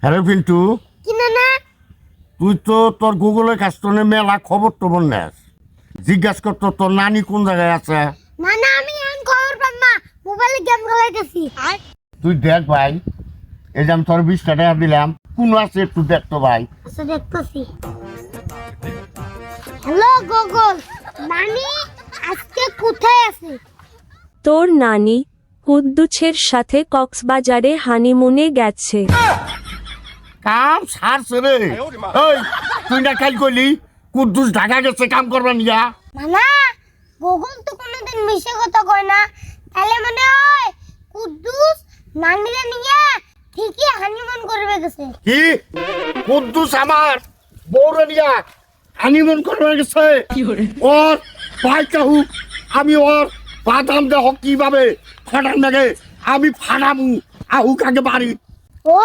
Hello Pintu, কি না তুই তো তোর গুগলের কাস্টনে মেলা খবর টবর নেস। জিজ্ঞাসা করতো তোর নানি কোন জায়গায় আছে। না আমি এখন খবর পাম না, মোবাইলে গেম খেলাইতেছি। তুই দেখ ভাই, এই যে আমি তোর 20 টাকা দিলাম, কোন আছে একটু দেখ তো ভাই। আচ্ছা দেখতেছি। হ্যালো গুগল, নানি আজকে কোথায় আছে? তোর নানি কুদ্দুছের সাথে কক্সবাজারে হানিমুনে গেছে। কাম সারছে রে। এই তুই না কাল কইলি কুদ্দুস ঢাকা গেছে কাম করবা নিয়া। না গুগল তো কোনোদিন মিশে কথা কয় না, তাহলে মনে হয় কুদ্দুস নানিরে নিয়ে ঠিকই হানিমুন করবে গেছে। কি কুদ্দুস আমার বউরে নিয়া হানিমুন করবা গেছে? ওর ভাই কাহু, আমি ওর বাদাম দেহ কিভাবে ফাটান লাগে আমি ফাটামু, আহুক আগে বাড়ি। ও